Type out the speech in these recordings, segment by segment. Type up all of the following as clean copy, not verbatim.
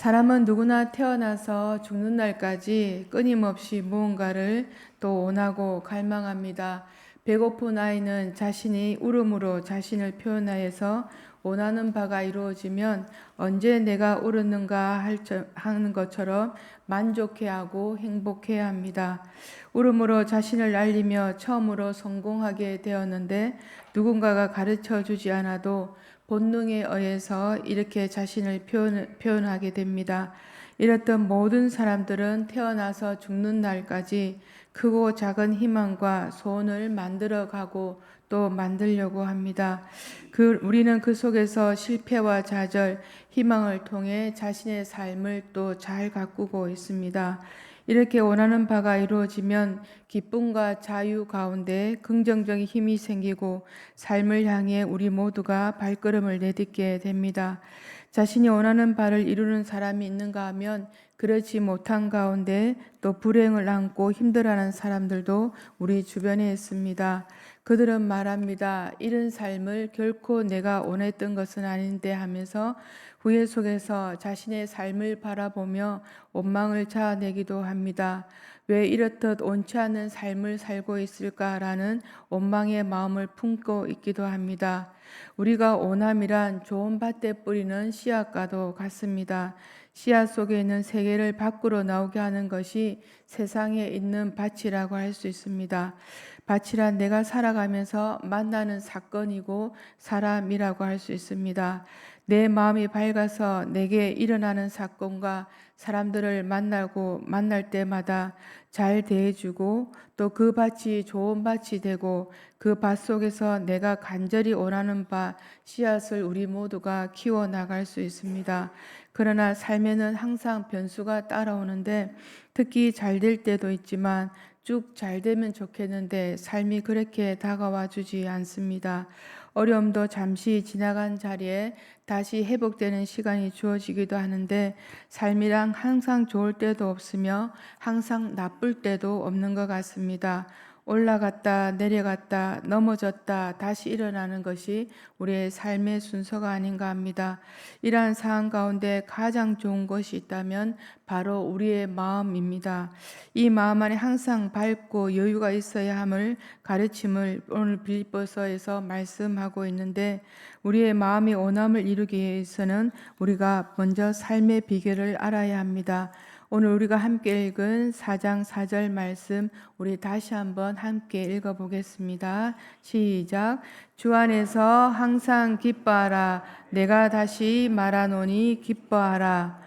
사람은 누구나 태어나서 죽는 날까지 끊임없이 무언가를 또 원하고 갈망합니다. 배고픈 아이는 자신이 울음으로 자신을 표현하여서 원하는 바가 이루어지면 언제 내가 울었는가 하는 것처럼 만족해하고 행복해야 합니다. 울음으로 자신을 알리며 처음으로 성공하게 되었는데 누군가가 가르쳐 주지 않아도 본능에 의해서 이렇게 자신을 표현하게 됩니다. 이렇던 모든 사람들은 태어나서 죽는 날까지 크고 작은 희망과 소원을 만들어가고 또 만들려고 합니다. 우리는 그 속에서 실패와 좌절, 희망을 통해 자신의 삶을 또 잘 가꾸고 있습니다. 이렇게 원하는 바가 이루어지면 기쁨과 자유 가운데 긍정적인 힘이 생기고 삶을 향해 우리 모두가 발걸음을 내딛게 됩니다. 자신이 원하는 바를 이루는 사람이 있는가 하면 그렇지 못한 가운데 또 불행을 안고 힘들어하는 사람들도 우리 주변에 있습니다. 그들은 말합니다. 이런 삶을 결코 내가 원했던 것은 아닌데 하면서 후회 속에서 자신의 삶을 바라보며 원망을 자아내기도 합니다. 왜 이렇듯 원치 않는 삶을 살고 있을까라는 원망의 마음을 품고 있기도 합니다. 우리가 원함이란 좋은 밭에 뿌리는 씨앗과도 같습니다. 씨앗 속에 있는 세계를 밖으로 나오게 하는 것이 세상에 있는 밭이라고 할 수 있습니다. 밭이란 내가 살아가면서 만나는 사건이고 사람이라고 할 수 있습니다. 내 마음이 밝아서 내게 일어나는 사건과 사람들을 만날 때마다 잘 대해주고 또 그 밭이 좋은 밭이 되고 그 밭 속에서 내가 간절히 원하는 바 씨앗을 우리 모두가 키워 나갈 수 있습니다. 그러나 삶에는 항상 변수가 따라오는데 특히 잘 될 때도 있지만 쭉 잘 되면 좋겠는데 삶이 그렇게 다가와 주지 않습니다. 어려움도 잠시 지나간 자리에 다시 회복되는 시간이 주어지기도 하는데 삶이랑 항상 좋을 때도 없으며 항상 나쁠 때도 없는 것 같습니다. 올라갔다 내려갔다 넘어졌다 다시 일어나는 것이 우리의 삶의 순서가 아닌가 합니다. 이러한 상황 가운데 가장 좋은 것이 있다면 바로 우리의 마음입니다. 이 마음 안에 항상 밝고 여유가 있어야 함을 가르침을 오늘 빌립보서에서 말씀하고 있는데 우리의 마음이 원함을 이루기 위해서는 우리가 먼저 삶의 비결을 알아야 합니다. 오늘 우리가 함께 읽은 4장 4절 말씀 우리 다시 한번 함께 읽어보겠습니다. 시작. 주 안에서 항상 기뻐하라. 내가 다시 말하노니 기뻐하라.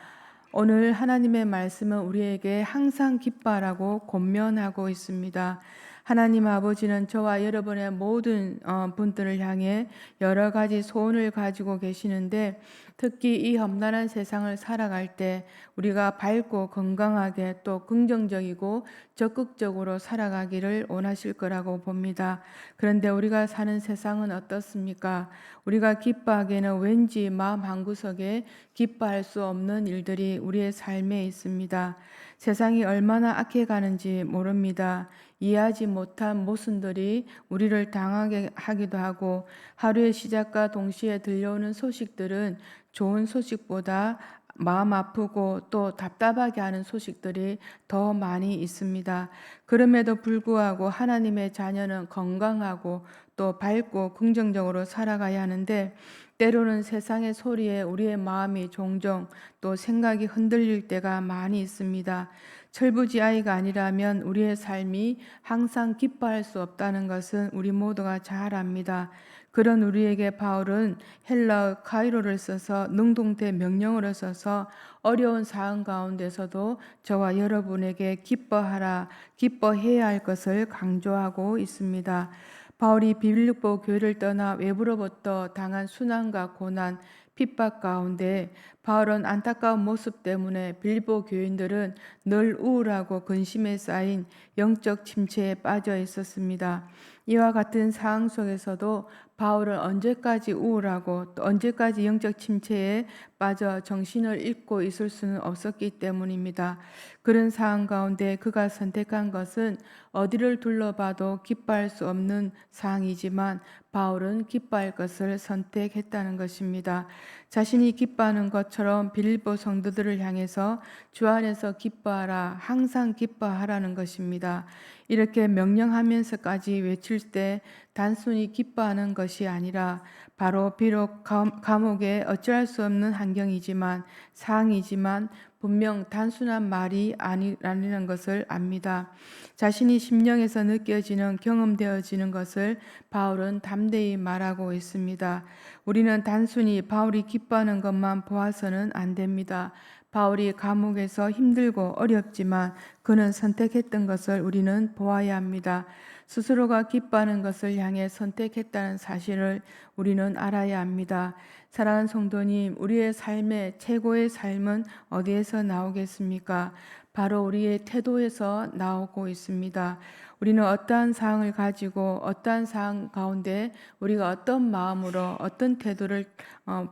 오늘 하나님의 말씀은 우리에게 항상 기뻐하라고 권면하고 있습니다. 하나님 아버지는 저와 여러분의 모든 분들을 향해 여러 가지 소원을 가지고 계시는데 특히 이 험난한 세상을 살아갈 때 우리가 밝고 건강하게 또 긍정적이고 적극적으로 살아가기를 원하실 거라고 봅니다. 그런데 우리가 사는 세상은 어떻습니까? 우리가 기뻐하기에는 왠지 마음 한구석에 기뻐할 수 없는 일들이 우리의 삶에 있습니다. 세상이 얼마나 악해가는지 모릅니다. 이해하지 못한 모순들이 우리를 당하게 하기도 하고 하루의 시작과 동시에 들려오는 소식들은 좋은 소식보다 마음 아프고 또 답답하게 하는 소식들이 더 많이 있습니다. 그럼에도 불구하고 하나님의 자녀는 건강하고 또 밝고 긍정적으로 살아가야 하는데 때로는 세상의 소리에 우리의 마음이 종종 또 생각이 흔들릴 때가 많이 있습니다. 철부지아이가 아니라면 우리의 삶이 항상 기뻐할 수 없다는 것은 우리 모두가 잘 압니다. 그런 우리에게 바울은 헬라어 카이로를 써서 능동태 명령어를 써서 어려운 상황 가운데서도 저와 여러분에게 기뻐하라, 기뻐해야 할 것을 강조하고 있습니다. 바울이 빌립보 교회를 떠나 외부로부터 당한 순환과 고난, 핍박 가운데 바울은 안타까운 모습 때문에 빌립보 교인들은 늘 우울하고 근심에 쌓인 영적 침체에 빠져 있었습니다. 이와 같은 상황 속에서도 바울은 언제까지 우울하고 또 언제까지 영적 침체에 빠져 정신을 잃고 있을 수는 없었기 때문입니다. 그런 상황 가운데 그가 선택한 것은 어디를 둘러봐도 기뻐할 수 없는 상황이지만 바울은 기뻐할 것을 선택했다는 것입니다. 자신이 기뻐하는 것처럼 빌립보 성도들을 향해서 주 안에서 기뻐하라, 항상 기뻐하라는 것입니다. 이렇게 명령하면서까지 외칠 때 단순히 기뻐하는 것이 아니라 바로 비록 감옥에 어찌할 수 없는 환경이지만 상황이지만 분명 단순한 말이 아니라는 것을 압니다. 자신이 심령에서 느껴지는 경험되어지는 것을 바울은 담대히 말하고 있습니다. 우리는 단순히 바울이 기뻐하는 것만 보아서는 안 됩니다. 바울이 감옥에서 힘들고 어렵지만 그는 선택했던 것을 우리는 보아야 합니다. 스스로가 기뻐하는 것을 향해 선택했다는 사실을 우리는 알아야 합니다. 사랑하는 성도님, 우리의 삶의 최고의 삶은 어디에서 나오겠습니까? 바로 우리의 태도에서 나오고 있습니다. 우리는 어떠한 사항을 가지고 어떠한 사항 가운데 우리가 어떤 마음으로 어떤 태도를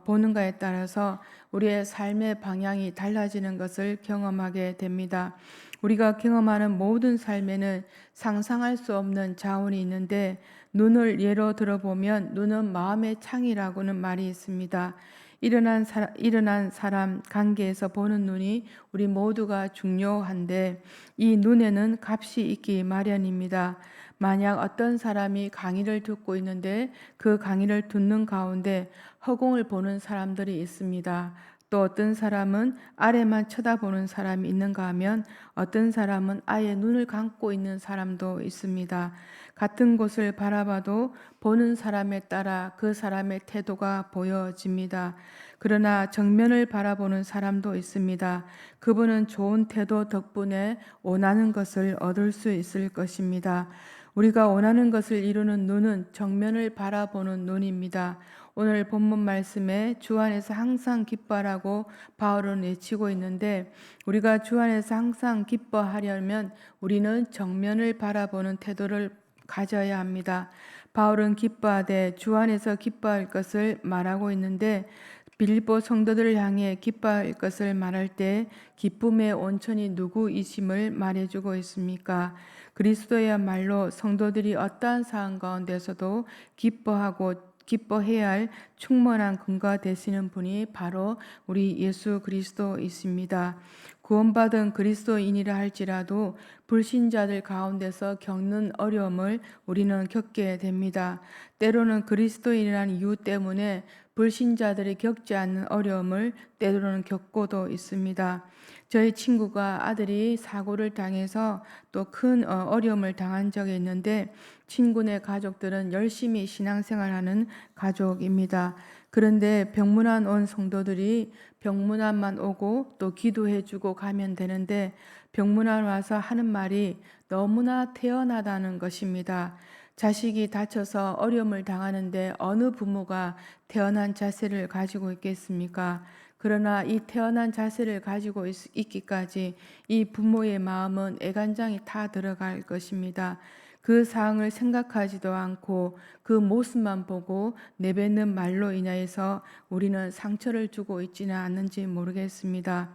보는가에 따라서 우리의 삶의 방향이 달라지는 것을 경험하게 됩니다. 우리가 경험하는 모든 삶에는 상상할 수 없는 자원이 있는데 눈을 예로 들어보면 눈은 마음의 창이라고는 말이 있습니다. 일어난 사람 관계에서 보는 눈이 우리 모두가 중요한데 이 눈에는 값이 있기 마련입니다. 만약 어떤 사람이 강의를 듣고 있는데 그 강의를 듣는 가운데 허공을 보는 사람들이 있습니다. 또 어떤 사람은 아래만 쳐다보는 사람이 있는가 하면 어떤 사람은 아예 눈을 감고 있는 사람도 있습니다. 같은 곳을 바라봐도 보는 사람에 따라 그 사람의 태도가 보여집니다. 그러나 정면을 바라보는 사람도 있습니다. 그분은 좋은 태도 덕분에 원하는 것을 얻을 수 있을 것입니다. 우리가 원하는 것을 이루는 눈은 정면을 바라보는 눈입니다. 오늘 본문 말씀에 주 안에서 항상 기뻐하라고 바울은 외치고 있는데 우리가 주 안에서 항상 기뻐하려면 우리는 정면을 바라보는 태도를 가져야 합니다. 바울은 기뻐하되 주 안에서 기뻐할 것을 말하고 있는데 빌립보 성도들을 향해 기뻐할 것을 말할 때 기쁨의 원천이 누구이심을 말해주고 있습니까? 그리스도야말로 성도들이 어떠한 상황 가운데서도 기뻐해야 할 충분한 근거가 되시는 분이 바로 우리 예수 그리스도이십니다. 구원받은 그리스도인이라 할지라도 불신자들 가운데서 겪는 어려움을 우리는 겪게 됩니다. 때로는 그리스도인이라는 이유 때문에 불신자들이 겪지 않는 어려움을 때로는 겪고도 있습니다. 저희 친구가 아들이 사고를 당해서 또 큰 어려움을 당한 적이 있는데 친구네 가족들은 열심히 신앙생활하는 가족입니다. 그런데 병문안 온 성도들이 병문안만 오고 또 기도해주고 가면 되는데 병문안 와서 하는 말이 너무나 태연하다는 것입니다. 자식이 다쳐서 어려움을 당하는데 어느 부모가 태연한 자세를 가지고 있겠습니까? 그러나 이 태연한 자세를 가지고 있기까지 이 부모의 마음은 애간장이 다 들어갈 것입니다. 그 사항을 생각하지도 않고 그 모습만 보고 내뱉는 말로 인하여서 우리는 상처를 주고 있지는 않는지 모르겠습니다.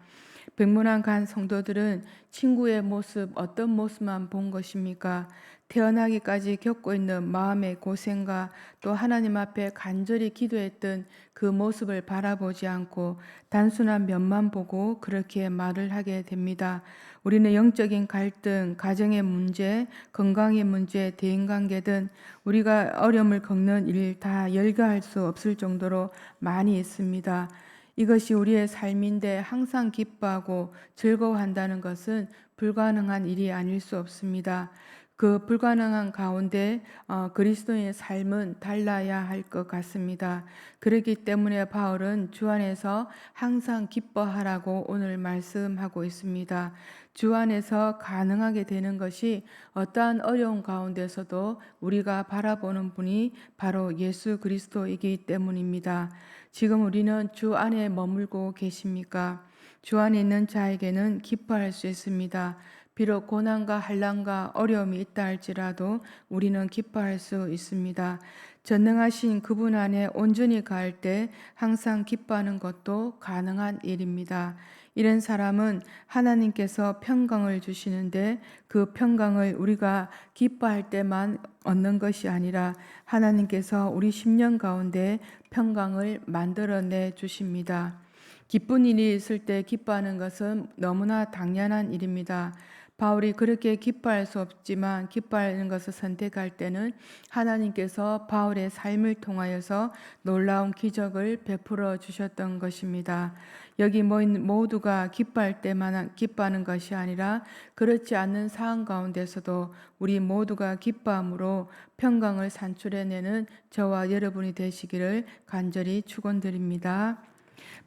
백문안 간 성도들은 친구의 모습, 어떤 모습만 본 것입니까? 태어나기까지 겪고 있는 마음의 고생과 또 하나님 앞에 간절히 기도했던 그 모습을 바라보지 않고 단순한 면만 보고 그렇게 말을 하게 됩니다. 우리는 영적인 갈등, 가정의 문제, 건강의 문제, 대인관계 등 우리가 어려움을 겪는 일 다 열거할 수 없을 정도로 많이 있습니다. 이것이 우리의 삶인데 항상 기뻐하고 즐거워한다는 것은 불가능한 일이 아닐 수 없습니다. 그 불가능한 가운데 그리스도인의 삶은 달라야 할 것 같습니다. 그렇기 때문에 바울은 주 안에서 항상 기뻐하라고 오늘 말씀하고 있습니다. 주 안에서 가능하게 되는 것이 어떠한 어려운 가운데서도 우리가 바라보는 분이 바로 예수 그리스도이기 때문입니다. 지금 우리는 주 안에 머물고 계십니까? 주 안에 있는 자에게는 기뻐할 수 있습니다. 비록 고난과 한란과 어려움이 있다 할지라도 우리는 기뻐할 수 있습니다. 전능하신 그분 안에 온전히 갈 때 항상 기뻐하는 것도 가능한 일입니다. 이런 사람은 하나님께서 평강을 주시는데 그 평강을 우리가 기뻐할 때만 얻는 것이 아니라 하나님께서 우리 심령 가운데 평강을 만들어내 주십니다. 기쁜 일이 있을 때 기뻐하는 것은 너무나 당연한 일입니다. 바울이 그렇게 기뻐할 수 없지만 기뻐하는 것을 선택할 때는 하나님께서 바울의 삶을 통하여서 놀라운 기적을 베풀어 주셨던 것입니다. 여기 모인 모두가 기뻐할 때만 기뻐하는 것이 아니라 그렇지 않는 상황 가운데서도 우리 모두가 기뻐함으로 평강을 산출해내는 저와 여러분이 되시기를 간절히 축원드립니다.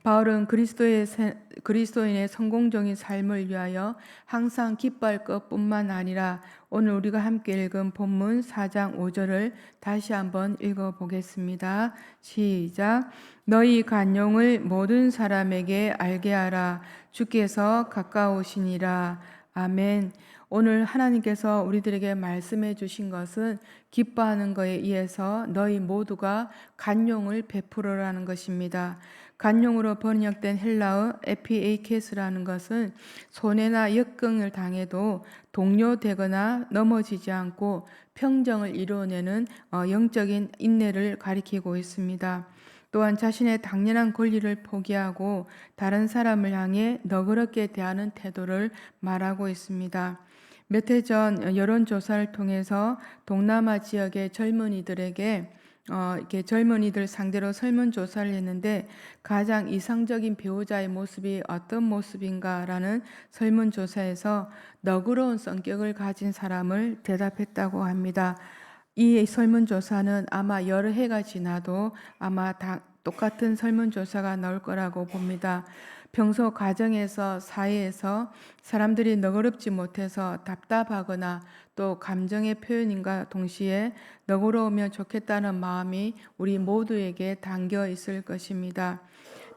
바울은 그리스도인의 성공적인 삶을 위하여 항상 기뻐할 것뿐만 아니라 오늘 우리가 함께 읽은 본문 4장 5절을 다시 한번 읽어보겠습니다. 시작. 너희 간용을 모든 사람에게 알게 하라. 주께서 가까우시니라. 아멘. 오늘 하나님께서 우리들에게 말씀해 주신 것은 기뻐하는 것에 의해서 너희 모두가 간용을 베풀어라는 것입니다. 간용으로 번역된 헬라어 에피에이케스라는 것은 손해나 역경을 당해도 동요되거나 넘어지지 않고 평정을 이루어내는 영적인 인내를 가리키고 있습니다. 또한 자신의 당연한 권리를 포기하고 다른 사람을 향해 너그럽게 대하는 태도를 말하고 있습니다. 몇 해 전 여론조사를 통해서 동남아 지역의 젊은이들에게 이렇게 젊은이들 상대로 설문조사를 했는데 가장 이상적인 배우자의 모습이 어떤 모습인가라는 설문조사에서 너그러운 성격을 가진 사람을 대답했다고 합니다. 이 설문조사는 아마 여러 해가 지나도 아마 다 똑같은 설문조사가 나올 거라고 봅니다. 평소 가정에서 사회에서 사람들이 너그럽지 못해서 답답하거나 또 감정의 표현인과 동시에 너그러우면 좋겠다는 마음이 우리 모두에게 담겨 있을 것입니다.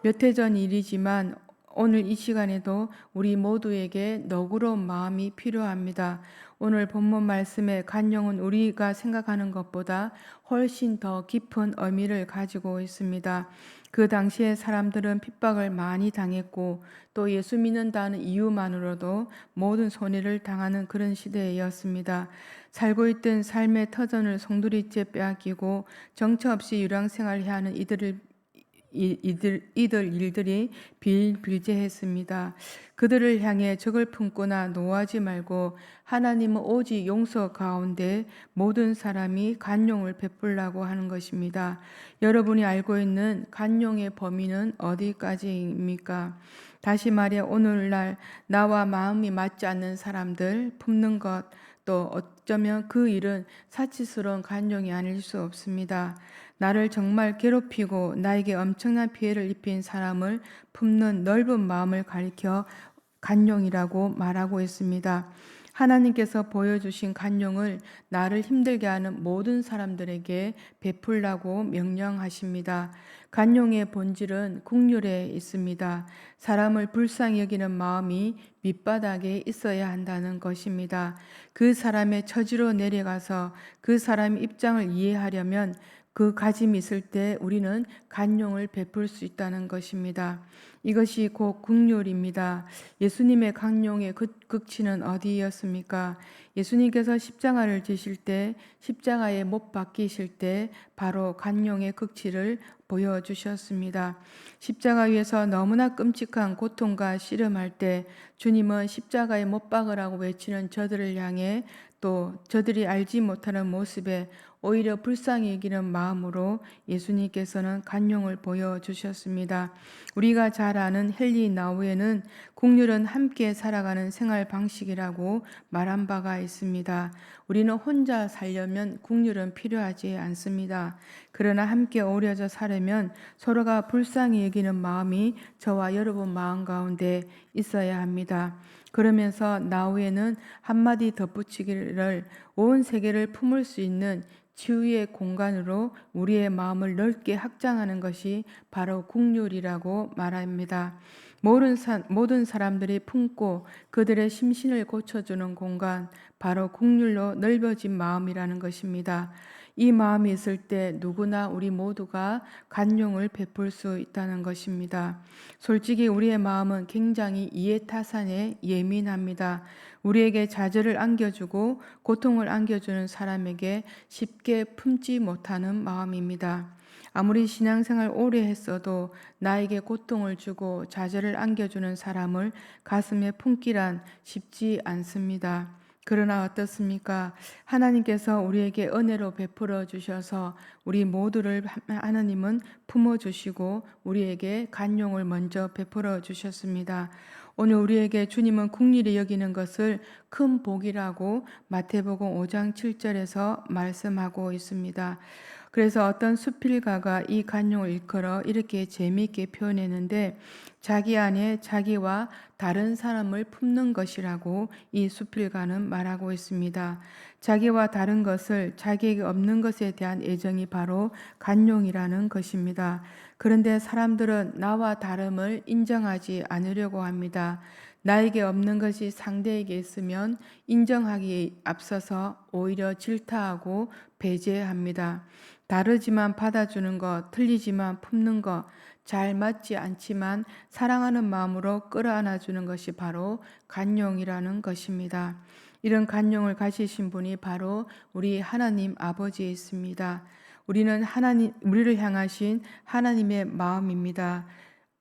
몇 해 전 일이지만 오늘 이 시간에도 우리 모두에게 너그러운 마음이 필요합니다. 오늘 본문 말씀의 간용은 우리가 생각하는 것보다 훨씬 더 깊은 의미를 가지고 있습니다. 그 당시에 사람들은 핍박을 많이 당했고 또 예수 믿는다는 이유만으로도 모든 손해를 당하는 그런 시대였습니다. 살고 있던 삶의 터전을 송두리째 빼앗기고 정처 없이 유랑생활을 하는 이들 일들이 비일비재했습니다. 그들을 향해 적을 품거나 노하지 말고 하나님은 오직 용서 가운데 모든 사람이 간용을 베풀라고 하는 것입니다. 여러분이 알고 있는 간용의 범위는 어디까지입니까? 다시 말해 오늘날 나와 마음이 맞지 않는 사람들 품는 것, 또 어쩌면 그 일은 사치스러운 간용이 아닐 수 없습니다. 나를 정말 괴롭히고 나에게 엄청난 피해를 입힌 사람을 품는 넓은 마음을 가리켜 간용이라고 말하고 있습니다. 하나님께서 보여주신 간용을 나를 힘들게 하는 모든 사람들에게 베풀라고 명령하십니다. 간용의 본질은 국률에 있습니다. 사람을 불쌍히 여기는 마음이 밑바닥에 있어야 한다는 것입니다. 그 사람의 처지로 내려가서 그 사람의 입장을 이해하려면 그 가짐이 있을 때 우리는 간용을 베풀 수 있다는 것입니다. 이것이 곧 국률입니다. 예수님의 간용의 극치는 어디였습니까? 예수님께서 십자가를 지실 때, 십자가에 못 박히실 때 바로 간용의 극치를 보여주셨습니다. 십자가 위에서 너무나 끔찍한 고통과 씨름할 때 주님은 십자가에 못 박으라고 외치는 저들을 향해 또 저들이 알지 못하는 모습에 오히려 불쌍히 여기는 마음으로 예수님께서는 간용을 보여주셨습니다. 우리가 잘 아는 헨리 나우에는 국률은 함께 살아가는 생활 방식이라고 말한 바가 있습니다. 우리는 혼자 살려면 국률은 필요하지 않습니다. 그러나 함께 어우러져 살려면 서로가 불쌍히 여기는 마음이 저와 여러분 마음 가운데 있어야 합니다. 그러면서 나우에는 한마디 덧붙이기를 온 세계를 품을 수 있는 치유의 공간으로 우리의 마음을 넓게 확장하는 것이 바로 국률이라고 말합니다. 모든 사람들이 품고 그들의 심신을 고쳐주는 공간, 바로 국률로 넓어진 마음이라는 것입니다. 이 마음이 있을 때 누구나 우리 모두가 간용을 베풀 수 있다는 것입니다. 솔직히 우리의 마음은 굉장히 이해타산에 예민합니다. 우리에게 좌절을 안겨주고 고통을 안겨주는 사람에게 쉽게 품지 못하는 마음입니다. 아무리 신앙생활 오래 했어도 나에게 고통을 주고 좌절을 안겨주는 사람을 가슴에 품기란 쉽지 않습니다. 그러나 어떻습니까? 하나님께서 우리에게 은혜로 베풀어 주셔서 우리 모두를 하나님은 품어 주시고 우리에게 간용을 먼저 베풀어 주셨습니다. 오늘 우리에게 주님은 긍휼히 여기는 것을 큰 복이라고 마태복음 5장 7절에서 말씀하고 있습니다. 그래서 어떤 수필가가 이 간용을 일컬어 이렇게 재미있게 표현했는데, 자기 안에 자기와 다른 사람을 품는 것이라고 이 수필가는 말하고 있습니다. 자기와 다른 것을, 자기에게 없는 것에 대한 애정이 바로 간용이라는 것입니다. 그런데 사람들은 나와 다름을 인정하지 않으려고 합니다. 나에게 없는 것이 상대에게 있으면 인정하기에 앞서서 오히려 질타하고 배제합니다. 다르지만 받아주는 것, 틀리지만 품는 것, 잘 맞지 않지만 사랑하는 마음으로 끌어안아주는 것이 바로 간용이라는 것입니다. 이런 간용을 가지신 분이 바로 우리 하나님 아버지에 있습니다. 우리는 우리를 향하신 하나님의 마음입니다.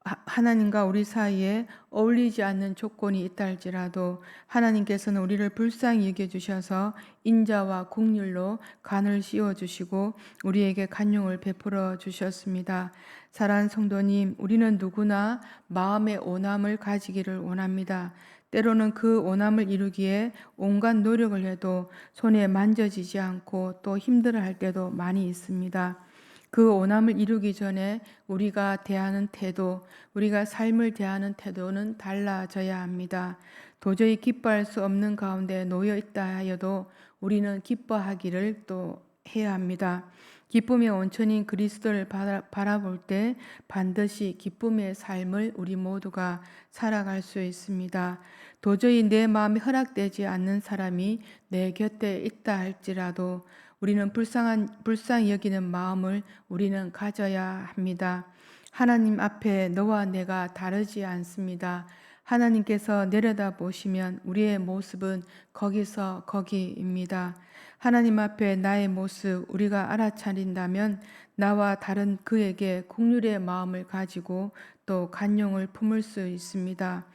하나님과 우리 사이에 어울리지 않는 조건이 있다 할지라도 하나님께서는 우리를 불쌍히 여겨주셔서 인자와 긍휼로 간을 씌워주시고 우리에게 간용을 베풀어 주셨습니다. 사랑하는 성도님, 우리는 누구나 마음의 오남을 가지기를 원합니다. 때로는 그 오남을 이루기에 온갖 노력을 해도 손에 만져지지 않고 또 힘들어할 때도 많이 있습니다. 그 오남을 이루기 전에 우리가 대하는 태도, 우리가 삶을 대하는 태도는 달라져야 합니다. 도저히 기뻐할 수 없는 가운데 놓여 있다 하여도 우리는 기뻐하기를 또 해야 합니다. 기쁨의 원천인 그리스도를 바라볼 때 반드시 기쁨의 삶을 우리 모두가 살아갈 수 있습니다. 도저히 내 마음이 허락되지 않는 사람이 내 곁에 있다 할지라도 우리는 불쌍히 여기는 마음을 우리는 가져야 합니다. 하나님 앞에 너와 내가 다르지 않습니다. 하나님께서 내려다 보시면 우리의 모습은 거기서 거기입니다. 하나님 앞에 나의 모습 우리가 알아차린다면 나와 다른 그에게 긍휼의 마음을 가지고 또 간용을 품을 수 있습니다.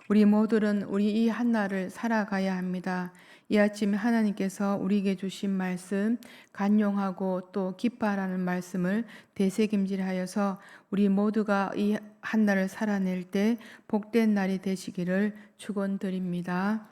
우리 모두는 우리 이 한날을 살아가야 합니다. 이 아침에 하나님께서 우리에게 주신 말씀, 간용하고 또 기뻐하라는 말씀을 되새김질하여서 우리 모두가 이 한날을 살아낼 때 복된 날이 되시기를 축원드립니다.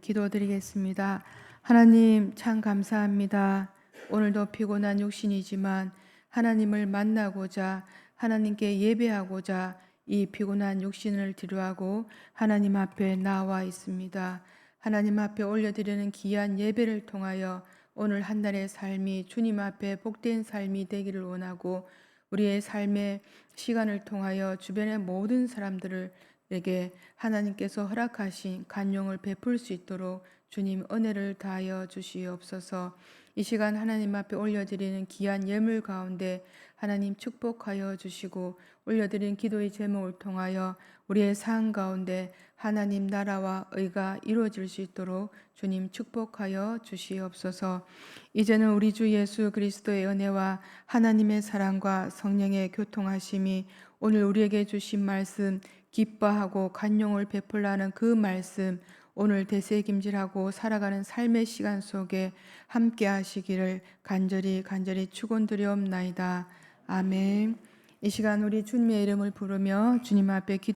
기도드리겠습니다. 하나님 참 감사합니다. 오늘도 피곤한 육신이지만 하나님을 만나고자 하나님께 예배하고자 이 피곤한 육신을 뒤로하고 하나님 앞에 나와 있습니다. 하나님 앞에 올려드리는 귀한 예배를 통하여 오늘 한 날의 삶이 주님 앞에 복된 삶이 되기를 원하고 우리의 삶의 시간을 통하여 주변의 모든 사람들에게 하나님께서 허락하신 간용을 베풀 수 있도록 주님 은혜를 다하여 주시옵소서. 이 시간 하나님 앞에 올려드리는 귀한 예물 가운데 하나님 축복하여 주시고 올려드린 기도의 제목을 통하여 우리의 삶 가운데 하나님 나라와 의가 이루어질 수 있도록 주님 축복하여 주시옵소서. 이제는 우리 주 예수 그리스도의 은혜와 하나님의 사랑과 성령의 교통하심이 오늘 우리에게 주신 말씀 기뻐하고 간용을 베풀라는 그 말씀 오늘 되새김질하고 살아가는 삶의 시간 속에 함께 하시기를 간절히 축원드리옵나이다. 아멘. 이 시간 우리 주님의 이름을 부르며 주님 앞에